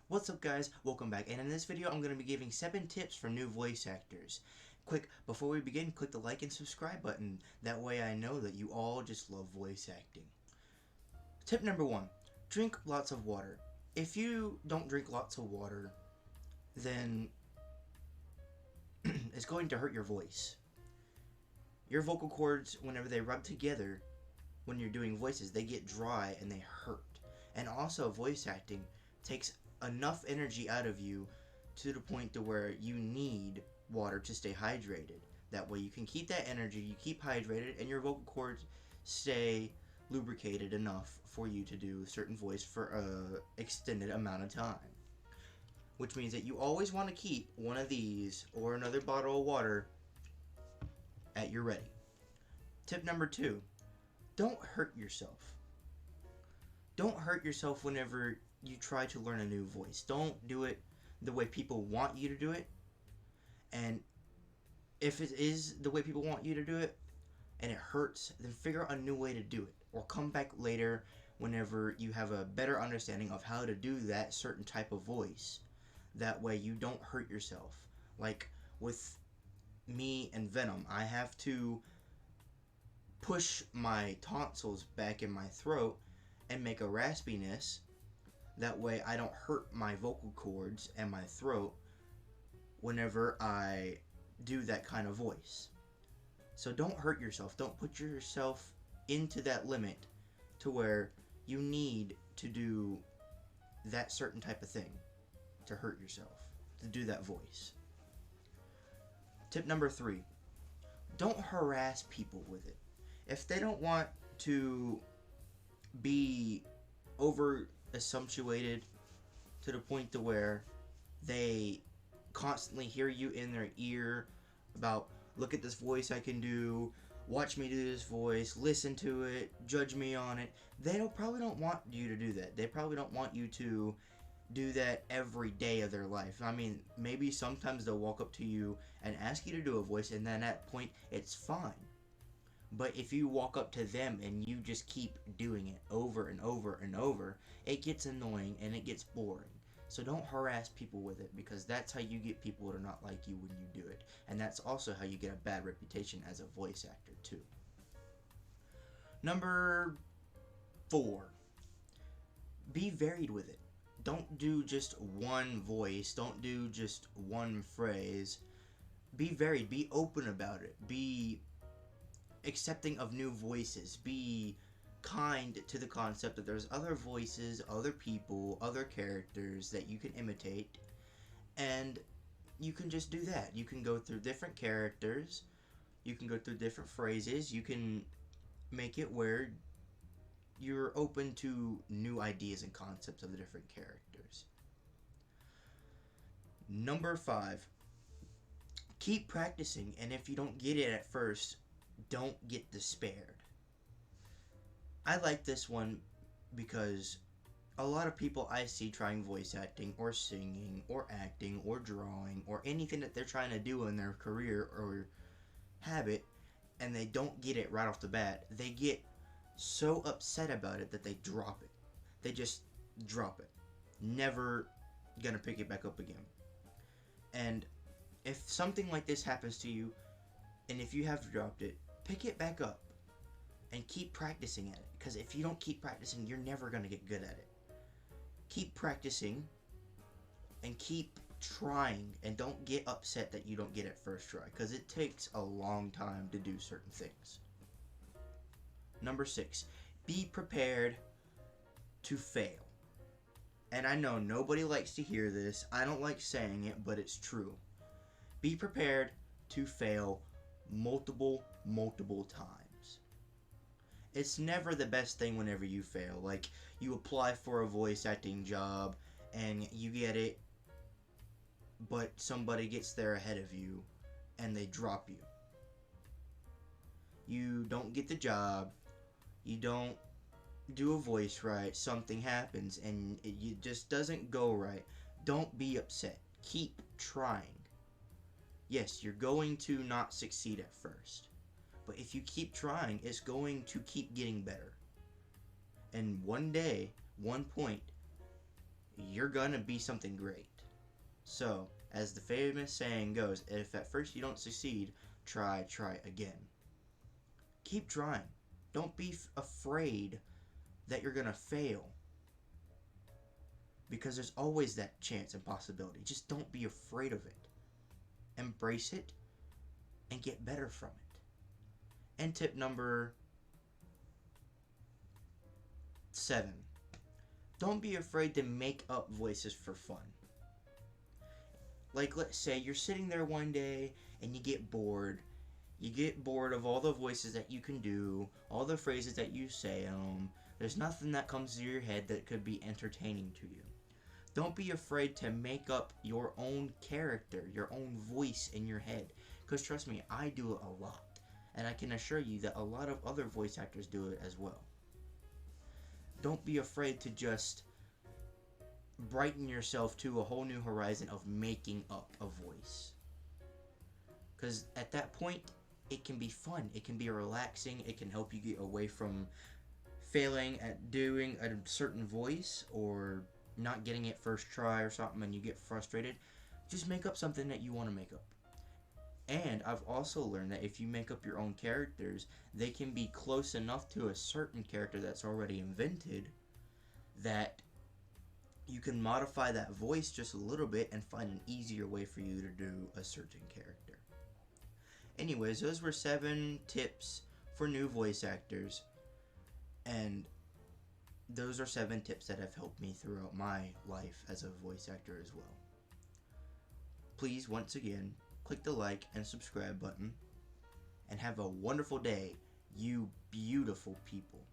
What's up guys, welcome back, and in this video I'm going to be giving 7 tips for new voice actors. Quick, before we begin, click the like and subscribe button, that way I know that you all just love voice acting. Tip number 1, drink lots of water. If you don't drink lots of water, then it's going to hurt your voice. Your vocal cords, whenever they rub together, when you're doing voices, they get dry and they hurt. And also voice acting takes enough energy out of you to the point to where you need water to stay hydrated. That way you can keep that energy, you keep hydrated, and your vocal cords stay lubricated enough for you to do a certain voice for a extended amount of time. Which means that you always want to keep one of these or another bottle of water at your ready. Tip number 2, don't hurt yourself. Don't hurt yourself whenever you try to learn a new voice. Don't do it the way people want you to do it. And if it is the way people want you to do it and it hurts, then figure out a new way to do it. Or come back later whenever you have a better understanding of how to do that certain type of voice. That way you don't hurt yourself. Like with me and Venom, I have to push my tonsils back in my throat and make a raspiness. That way I don't hurt my vocal cords and my throat whenever I do that kind of voice. So don't hurt yourself. Don't put yourself into that limit to where you need to do that certain type of thing to hurt yourself, to do that voice. Tip number 3, don't harass people with it. If they don't want to be over accentuated to the point to where they constantly hear you in their ear about, look at this voice I can do, watch me do this voice, listen to it, judge me on it, they probably don't want you to do that. They probably don't want you to do that every day of their life. I mean, maybe sometimes they'll walk up to you and ask you to do a voice, and then at that point it's fine. But if you walk up to them and you just keep doing it over and over and over, it gets annoying and it gets boring. So don't harass people with it, because that's how you get people to not like you when you do it. And that's also how you get a bad reputation as a voice actor too. Number 4, be varied with it. Don't do just one voice, don't do just one phrase. Be varied, be open about it, be accepting of new voices, be kind to the concept that there's other voices, other people, other characters that you can imitate, and you can just do that. You can go through different characters, you can go through different phrases, you can make it where you're open to new ideas and concepts of the different characters. Number 5, keep practicing, and if you don't get it at first, don't get despaired. I like this one because a lot of people I see trying voice acting or singing or acting or drawing or anything that they're trying to do in their career or habit, and they don't get it right off the bat, they get so upset about it that they drop it. They just drop it. Never gonna pick it back up again. And if something like this happens to you, and if you have dropped it, pick it back up and keep practicing at it, because if you don't keep practicing, you're never going to get good at it. Keep practicing and keep trying, and don't get upset that you don't get it first try, because it takes a long time to do certain things. Number 6, be prepared to fail. And I know nobody likes to hear this, I don't like saying it, but it's true. Be prepared to fail multiple times. It's never the best thing whenever you fail. Like, you apply for a voice acting job and you get it, but somebody gets there ahead of you and they drop you. You don't get the job, you don't do a voice right, something happens and it just doesn't go right. Don't be upset. Keep trying. Yes, you're going to not succeed at first, but if you keep trying, it's going to keep getting better. And one day, one point, you're gonna be something great. So, as the famous saying goes, if at first you don't succeed, try again. Keep trying. Don't be afraid that you're gonna fail, because there's always that chance and possibility. Just don't be afraid of it. Embrace it and get better from it. And tip number 7. Don't be afraid to make up voices for fun. Like, let's say you're sitting there one day and you get bored. You get bored of all the voices that you can do, all the phrases that you say. There's nothing that comes to your head that could be entertaining to you. Don't be afraid to make up your own character, your own voice in your head. Because trust me, I do it a lot. And I can assure you that a lot of other voice actors do it as well. Don't be afraid to just brighten yourself to a whole new horizon of making up a voice. Because at that point, it can be fun. It can be relaxing. It can help you get away from failing at doing a certain voice or not getting it first try or something and you get frustrated. Just make up something that you want to make up. And I've also learned that if you make up your own characters, they can be close enough to a certain character that's already invented that you can modify that voice just a little bit and find an easier way for you to do a certain character. Anyways, those were 7 tips for new voice actors. And those are 7 tips that have helped me throughout my life as a voice actor as well. Please, once again, click the like and subscribe button. And have a wonderful day, you beautiful people.